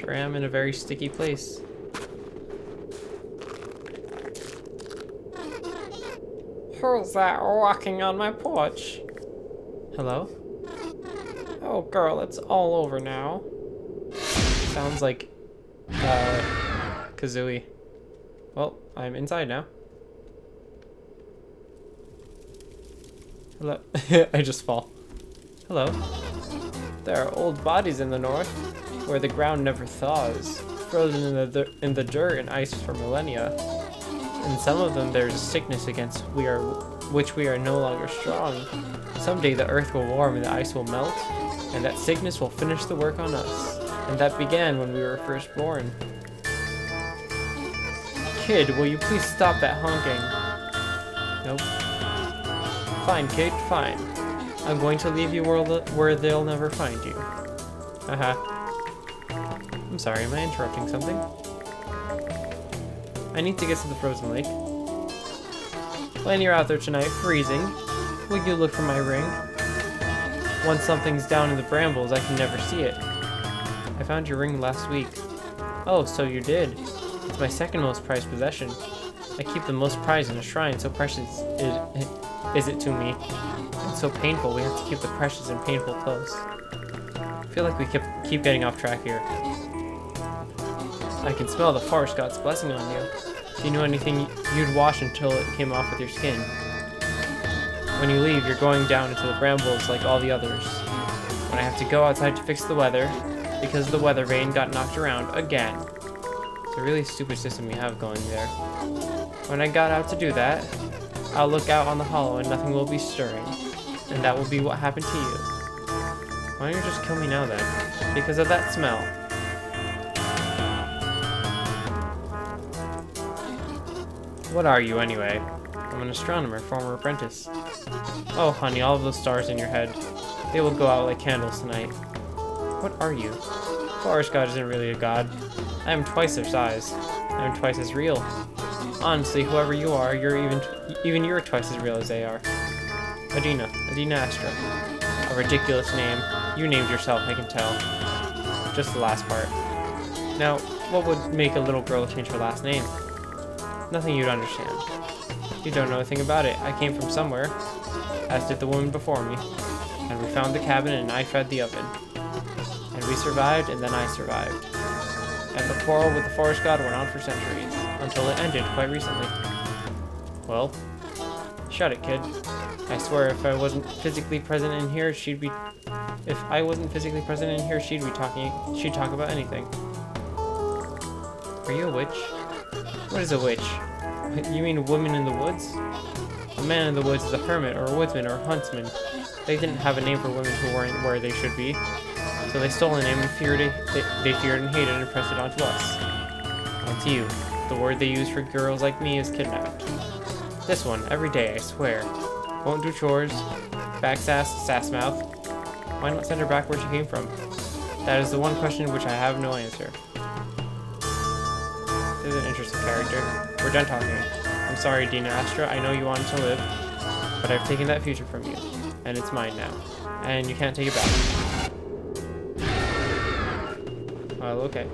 Sure am in a very sticky place. Who's that walking on my porch? Hello? Oh, girl, it's all over now. Sounds like, Kazooie. Well, I'm inside now. Hello. I just fall. Hello. There are old bodies in the north, where the ground never thaws, frozen in the dirt and ice for millennia. In some of them, there is a sickness against which we are no longer strong. Someday the earth will warm and the ice will melt, and that sickness will finish the work on us. And that began when we were first born. Kid, will you please stop that honking? Nope. Fine, kid, fine. I'm going to leave you where they'll never find you. Haha. I'm sorry, am I interrupting something? I need to get to the frozen lake. When you're out there tonight, freezing, will you look for my ring? Once something's down in the brambles, I can never see it. I found your ring last week. Oh, so you did. It's my second most prized possession. I keep the most prized in a shrine, so precious is it to me. It's so painful, we have to keep the precious and painful close. I feel like we keep getting off track here. I can smell the forest god's blessing on you. If you knew anything, you'd wash until it came off with your skin. When you leave, you're going down into the brambles like all the others. When I have to go outside to fix the weather, because the weather vane got knocked around again. It's a really stupid system you have going there. When I got out to do that, I'll look out on the hollow and nothing will be stirring. And that will be what happened to you. Why don't you just kill me now then? Because of that smell. What are you anyway? I'm an astronomer, former apprentice. Oh honey, all of those stars in your head. They will go out like candles tonight. What are you? Forest god isn't really a god. I am twice their size. I am twice as real. Honestly, whoever you are, even you're twice as real as they are. Adina Astra. A ridiculous name. You named yourself, I can tell. Just the last part. Now, what would make a little girl change her last name? Nothing you'd understand. You don't know a thing about it. I came from somewhere, as did the woman before me. And we found the cabin and I fed the oven. And we survived, and then I survived. And the quarrel with the forest god went on for centuries, until it ended quite recently. Well, shut it, kid. I swear if I wasn't physically present in here, she'd talk about anything. Are you a witch? What is a witch? You mean a woman in the woods? A man in the woods is a hermit, or a woodsman, or a huntsman. They didn't have a name for women who weren't where they should be. So they stole a name and they feared and hated and pressed it onto us. Onto you. The word they use for girls like me is kidnapped. This one, every day, I swear. Won't do chores. Sass mouth. Why not send her back where she came from? That is the one question which I have no answer. This is an interesting character. We're done talking. I'm sorry, Dina Astra, I know you wanted to live, but I've taken that future from you, and it's mine now, and you can't take it back. Well, okay.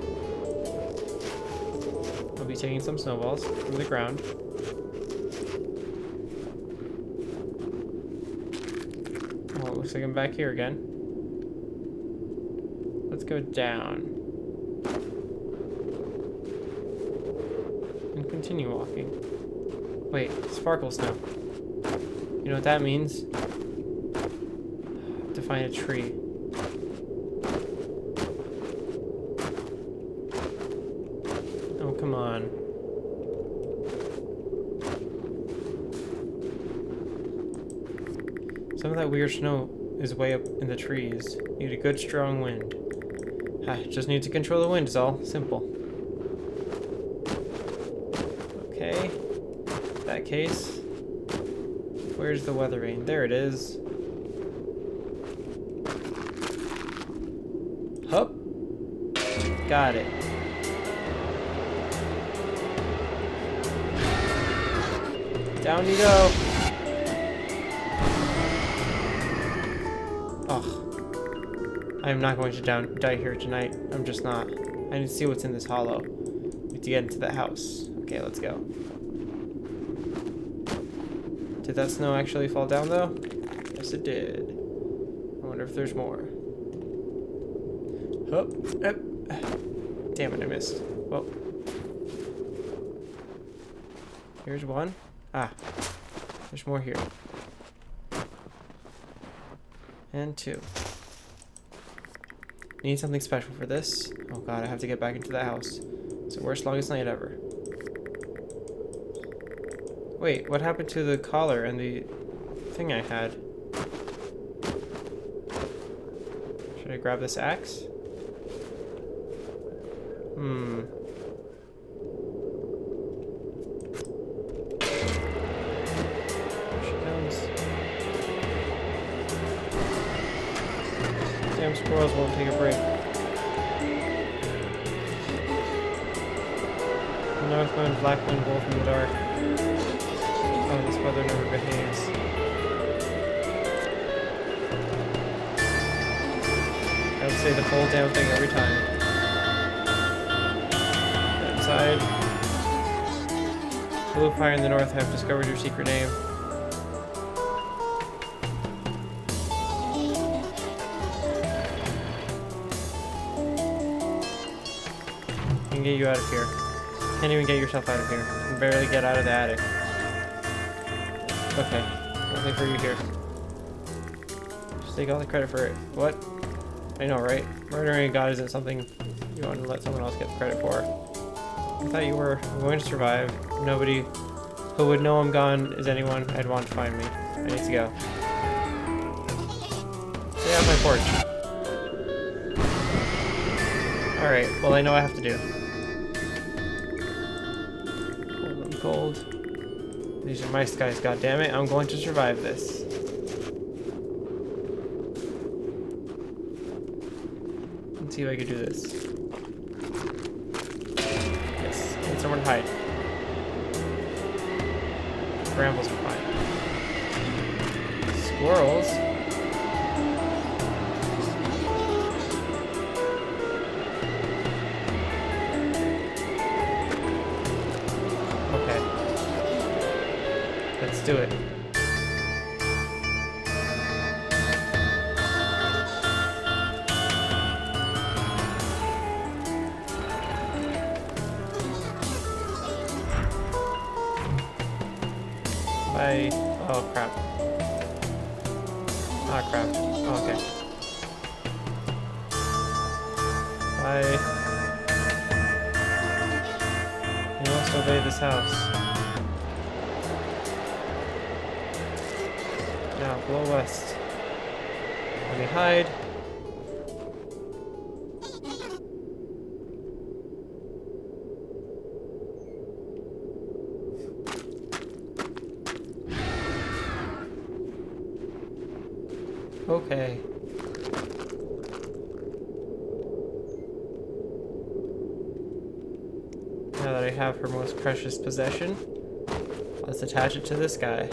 I'll be taking some snowballs from the ground. Oh, it looks like I'm back here again. Let's go down. And continue walking. Wait, sparkle snow. You know what that means? To find a tree. Oh, come on. Some of that weird snow is way up in the trees. Need a good strong wind. Just need to control the wind is all. Simple. Okay. In that case, where's the weather vane? There it is. Hup. Got it. Down you go. Oh. I'm not going to die here tonight. I'm just not. I need to see what's in this hollow. We need to get into that house. Okay, let's go. Did that snow actually fall down though? Yes, it did. I wonder if there's more. Oh, damn it, I missed. Well, here's one. Ah, there's more here. And two. Need something special for this. Oh god, I have to get back into that house. It's the worst longest night ever. Wait, what happened to the collar and the thing I had? Should I grab this axe? Hmm. Here she comes. Damn squirrels won't take a break. North wind, black wind, wolf in the dark. Oh, this weather never behaves. I would say the whole damn thing every time. Get inside. Blue fire in the north, have discovered your secret name. I can get you out of here. Can't even get yourself out of here. You can barely get out of the attic. Okay, nothing for you here. Just take all the credit for it. What? I know, right? Murdering a god isn't something you want to let someone else get credit for. I thought you were going to survive. Nobody who would know I'm gone is anyone I'd want to find me. I need to go. Stay off my porch. Alright, well I know what I have to do. Cold. These are my skies, goddammit. I'm going to survive this. Let's see if I can do this. Yes, get somewhere to hide. Brambles are fine. Squirrels? Let's do it. Bye. Oh crap. Ah crap. Oh, okay. Bye. You must obey this house. Now, blow west. Let me hide. Okay. Now that I have her most precious possession, let's attach it to this guy.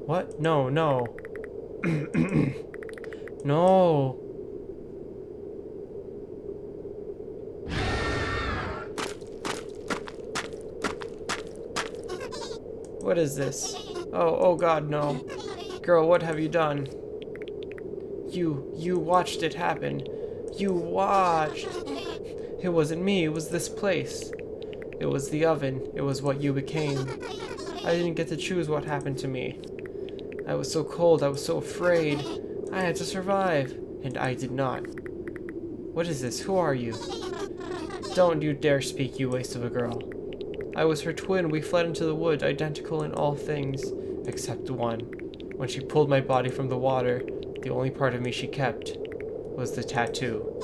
What? No, no. No. What is this? Oh god, no. Girl, what have you done? You watched it happen. You watched. It wasn't me, it was this place. It was the oven. It was what you became. I didn't get to choose what happened to me. I was so cold, I was so afraid. I had to survive, and I did not. What is this? Who are you? Don't you dare speak, you waste of a girl. I was her twin. We fled into the wood, identical in all things, except one. When she pulled my body from the water, The only part of me she kept was the tattoo.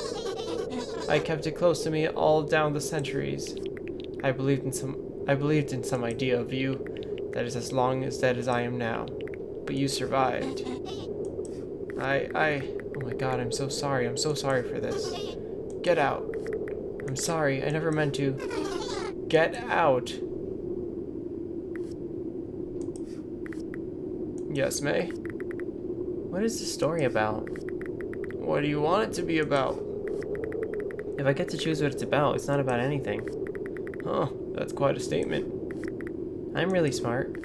I kept it close to me all down the centuries. I believed in some idea of you that is as long as dead as I am now. But you survived. Oh my god, I'm so sorry. I'm so sorry for this. Get out. I'm sorry, I never meant to. Get out. Yes, May? What is this story about? What do you want it to be about? If I get to choose what it's not about anything. Huh, that's quite a statement. I'm really smart.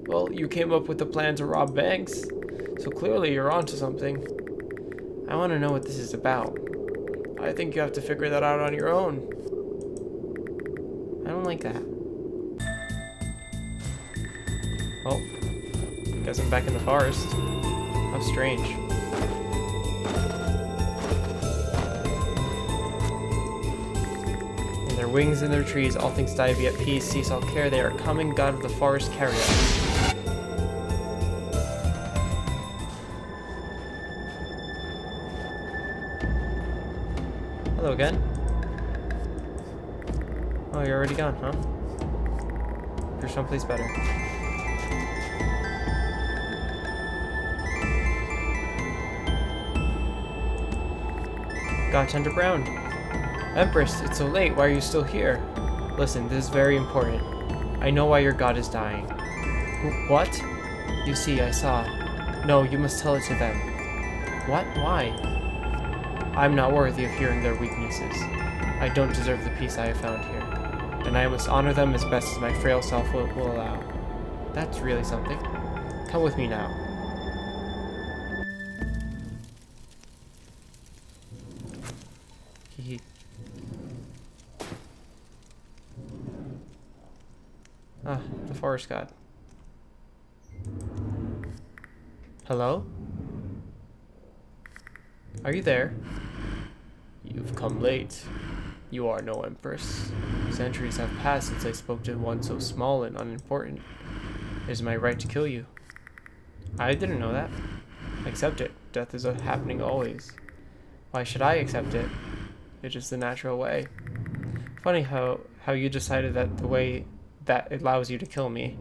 Well, you came up with the plan to rob banks, so clearly you're onto something. I want to know what this is about. I think you have to figure that out on your own. I don't like that. Well, guess I'm back in the forest. How strange. In their wings and their trees, all things die to be at peace. Cease all care. They are coming. God of the forest, carry us. Hello again. Oh, you're already gone, huh? There's someplace better. God, Tender Brown. Empress, it's so late. Why are you still here? Listen, this is very important. I know why your god is dying. What? You see, I saw. No, you must tell it to them. What? Why? I'm not worthy of hearing their weaknesses. I don't deserve the peace I have found here, and I must honor them as best as my frail self will allow. That's really something. Come with me now. Ah, the forest god. Hello? Are you there? You've come late. You are no empress. Centuries have passed since I spoke to one so small and unimportant. It is my right to kill you. I didn't know that. Accept it. Death is happening always. Why should I accept it? It is the natural way. Funny how you decided that the way that it allows you to kill me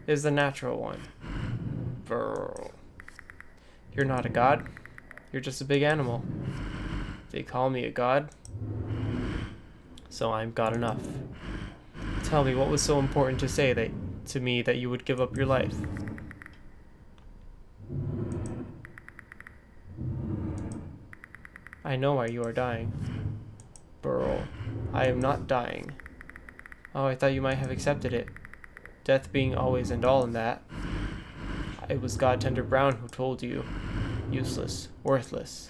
is the natural one. Brr. You're not a god. You're just a big animal. They call me a god, so I'm god enough. Tell me, what was so important to say to me that you would give up your life? I know why you are dying. Burl, I am not dying. Oh, I thought you might have accepted it. Death being always and all in that. It was God Tender Brown who told you. Useless, worthless.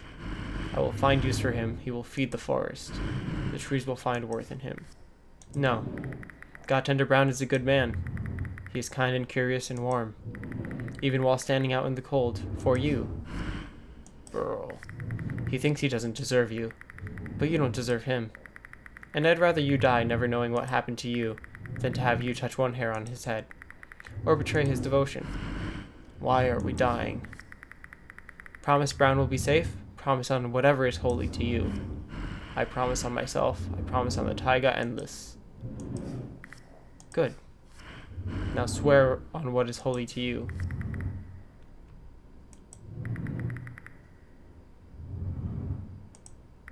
I will find use for him. He will feed the forest. The trees will find worth in him. No. God Tender Brown is a good man. He is kind and curious and warm. Even while standing out in the cold. For you. Burl. He thinks he doesn't deserve you. But you don't deserve him. And I'd rather you die never knowing what happened to you than to have you touch one hair on his head. Or betray his devotion. Why are we dying? Promise Brown will be safe. Promise on whatever is holy to you. I promise on myself. I promise on the taiga endless. Good. Now swear on what is holy to you.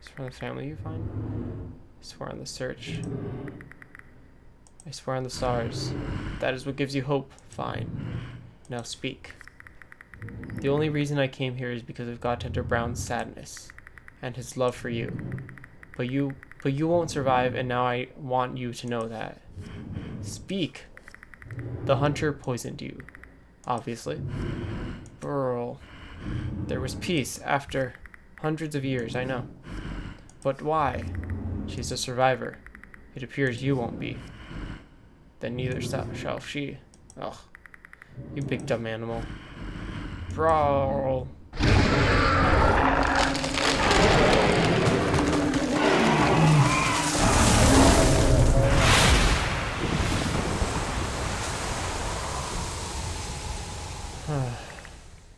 Swear on the family you find. I swear on the search. I swear on the stars. That is what gives you hope. Fine. Now speak. The only reason I came here is because of God Tender Brown's sadness and his love for you. But you won't survive, and now I want you to know that. Speak. The hunter poisoned you, obviously. Burl. There was peace after hundreds of years, I know. But why? She's a survivor. It appears you won't be. Then neither shall she. Ugh. You big dumb animal. Brawl.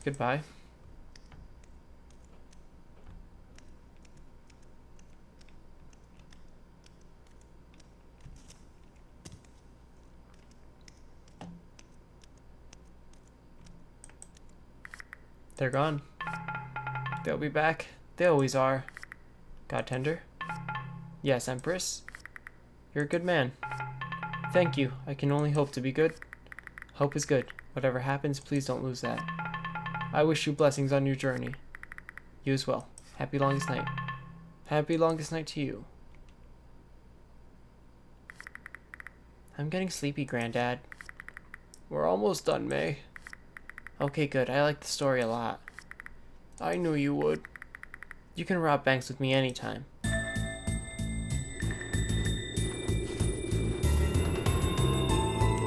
Goodbye. They're gone. They'll be back. They always are. God Tender? Yes, Empress? You're a good man. Thank you. I can only hope to be good. Hope is good. Whatever happens, please don't lose that. I wish you blessings on your journey. You as well. Happy longest night. Happy longest night to you. I'm getting sleepy, Granddad. We're almost done, May. Okay, good. I like the story a lot. I knew you would. You can rob banks with me anytime.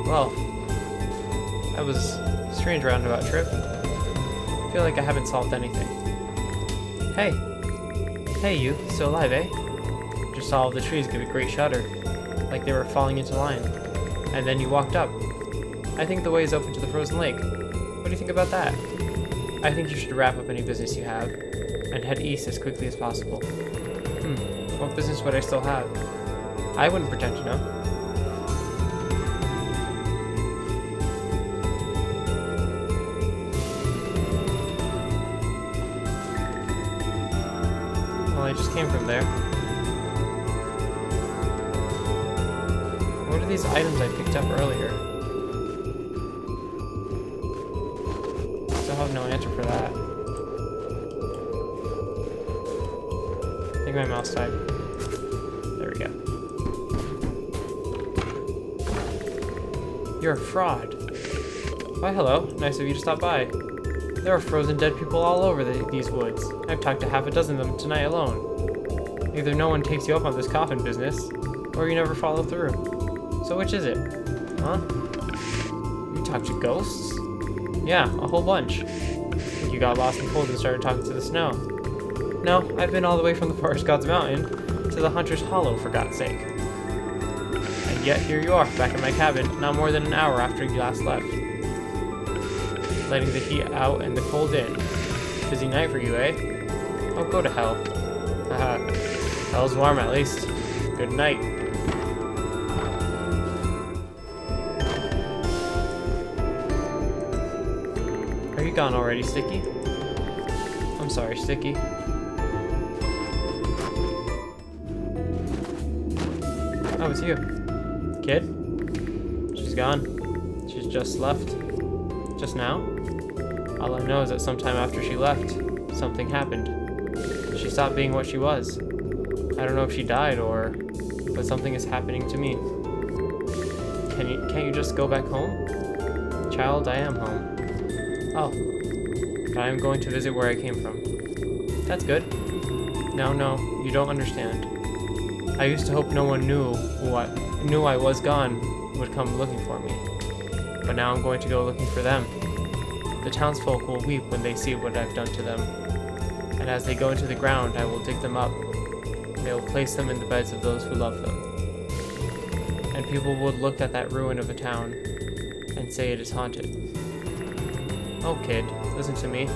Well, that was a strange roundabout trip. I feel like I haven't solved anything. Hey! Hey, you. Still alive, eh? Just saw all the trees give a great shudder, like they were falling into line. And then you walked up. I think the way is open to the frozen lake. What do you think about that? I think you should wrap up any business you have, and head east as quickly as possible. What business would I still have? I wouldn't pretend to know. Well, I just came from there. What are these items I picked up earlier? Still have no answer for that. I think my mouse died. There we go. You're a fraud. Why, hello. Nice of you to stop by. There are frozen dead people all over these woods. I've talked to half a dozen of them tonight alone. Either no one takes you up on this coffin business, or you never follow through. So which is it? Huh? You talk to ghosts? Yeah, a whole bunch. Think you got lost in the cold and started talking to the snow. No, I've been all the way from the Forest God's Mountain to the Hunter's Hollow, for God's sake. And yet here you are, back in my cabin, not more than an hour after you last left. Letting the heat out and the cold in. Busy night for you, eh? Oh, go to hell. Haha. Hell's warm, at least. Good night. Are you gone already, Sticky? I'm sorry, Sticky. Oh, it's you. Kid? She's gone. She's just left. Just now? All I know is that sometime after she left, something happened. She stopped being what she was. I don't know if she died but something is happening to me. Can't you just go back home? Child, I am home. Oh, but I am going to visit where I came from. That's good. No, you don't understand. I used to hope no one knew I was gone would come looking for me. But now I'm going to go looking for them. The townsfolk will weep when they see what I've done to them. And as they go into the ground, I will dig them up. They will place them in the beds of those who love them. And people will look at that ruin of a town and say it is haunted. Oh, kid, listen to me.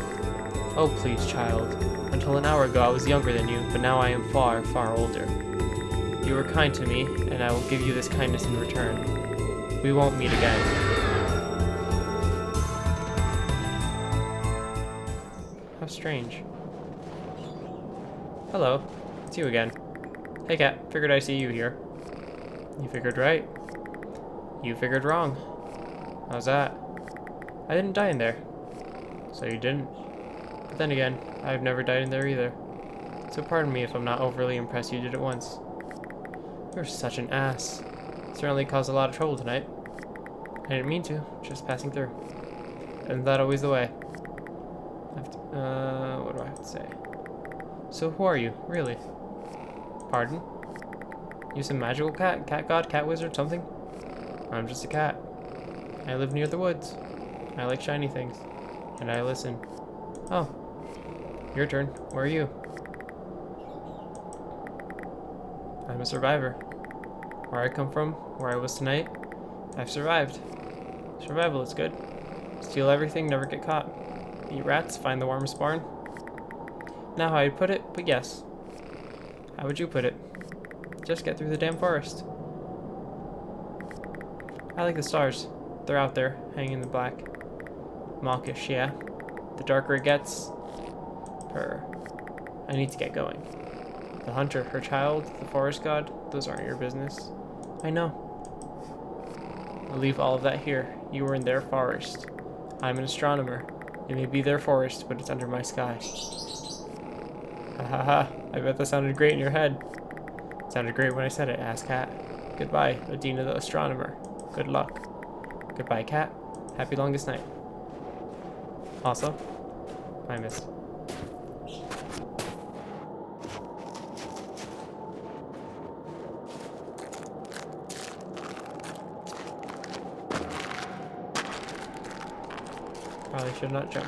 Oh, please, child. Until an hour ago, I was younger than you, but now I am far, far older. You were kind to me, and I will give you this kindness in return. We won't meet again. How strange. Hello. It's you again. Hey, cat. Figured I see you here. You figured right. You figured wrong. How's that? I didn't die in there. So you didn't. But then again, I've never died in there either. So pardon me if I'm not overly impressed you did it once. You're such an ass. Certainly caused a lot of trouble tonight. I didn't mean to, just passing through. Isn't that always the way? What do I have to say? So who are you, really? Pardon? You some magical cat? Cat god? Cat wizard? Something? I'm just a cat. I live near the woods. I like shiny things. And I listen. Oh. Your turn. Where are you? I'm a survivor. Where I come from, where I was tonight, I've survived. Survival is good. Steal everything, never get caught. Eat rats, find the warmest barn. Not how I'd put it, but yes. How would you put it? Just get through the damn forest. I like the stars. They're out there, hanging in the black. Mawkish, yeah. The darker it gets, I need to get going. The hunter, her child, the forest god, those aren't your business. I know. I'll leave all of that here. You were in their forest. I'm an astronomer. It may be their forest, but it's under my sky. Ha ha ha. I bet that sounded great in your head. It sounded great when I said it, ass cat. Goodbye, Adina the astronomer. Good luck. Goodbye, cat. Happy longest night. Also, I missed. Probably should not jump.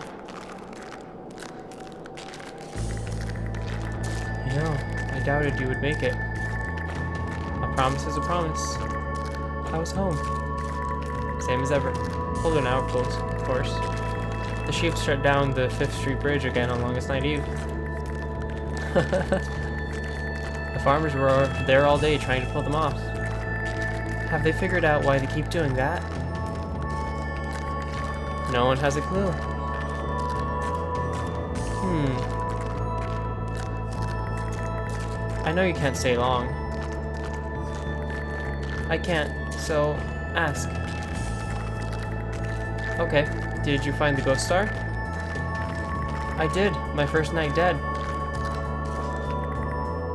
You know, I doubted you would make it. A promise is a promise. I was home. Same as ever. Older now, of course. The sheep shut down the 5th Street Bridge again on Longest Night Eve. The farmers were there all day trying to pull them off. Have they figured out why they keep doing that? No one has a clue. I know you can't stay long. I can't, so ask. Okay, did you find the ghost star? I did, my first night dead.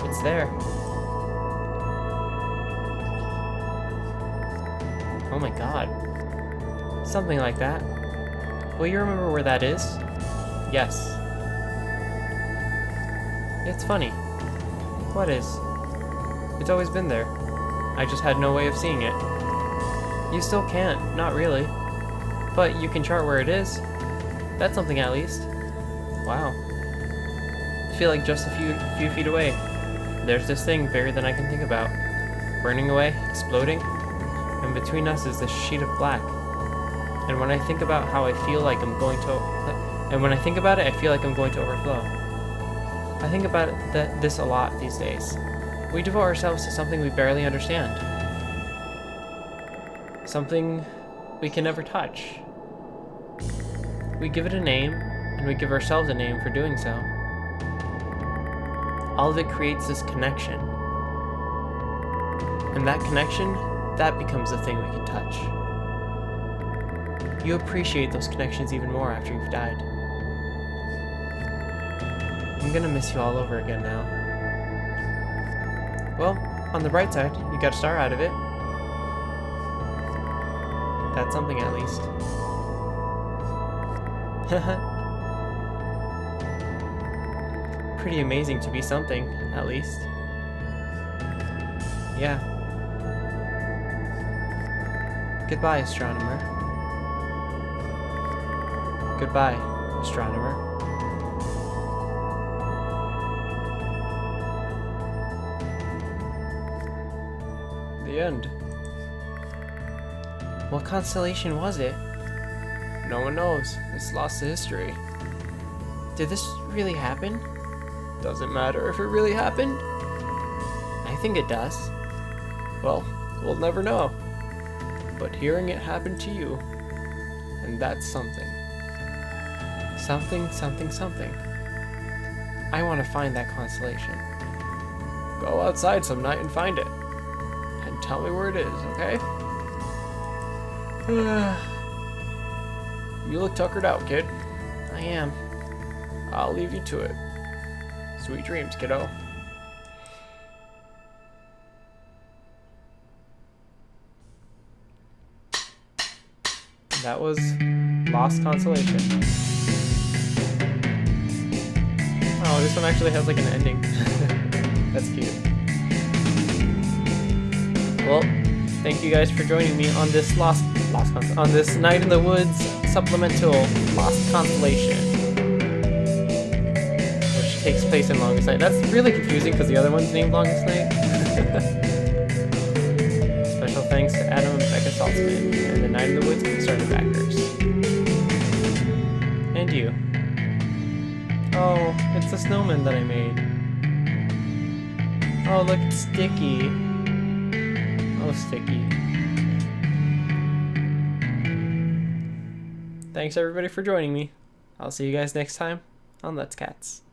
It's there. Oh my god. Something like that. Will you remember where that is? Yes. It's funny. What is? It's always been there. I just had no way of seeing it. You still can't, not really. But you can chart where it is. That's something at least. Wow. I feel like just a few feet away. There's this thing bigger than I can think about. Burning away, exploding. And between us is this sheet of black. And when I think about how I feel like I'm going to... And when I think about it, I feel like I'm going to overflow. I think about this a lot these days. We devote ourselves to something we barely understand. Something we can never touch. We give it a name, and we give ourselves a name for doing so. All of it creates this connection. And that connection, that becomes the thing we can touch. You appreciate those connections even more after you've died. I'm gonna miss you all over again now. Well, on the bright side, you got a star out of it. That's something at least. Pretty amazing to be something, at least. Yeah. Goodbye, astronomer. Goodbye, astronomer. The end. What constellation was it? No one knows. It's lost to history. Did this really happen? Doesn't matter if it really happened. I think it does. Well, we'll never know. But hearing it happen to you, and that's something. Something, something, something. I want to find that constellation. Go outside some night and find it. And tell me where it is, okay? You look tuckered out, kid. I am. I'll leave you to it. Sweet dreams, kiddo. That was Lost Constellation. Oh, this one actually has like an ending. That's cute. Well, thank you guys for joining me on this on this Night in the Woods supplemental Lost Constellation, which takes place in Longest Night. That's really confusing because the other one's named Longest Night. Special thanks to Adam and Becca Saltzman and the Night in the Woods Kickstarter backers. And you. Oh, it's the snowman that I made. Oh, look, it's sticky. Oh, sticky. Thanks everybody for joining me. I'll see you guys next time on Let's Cats.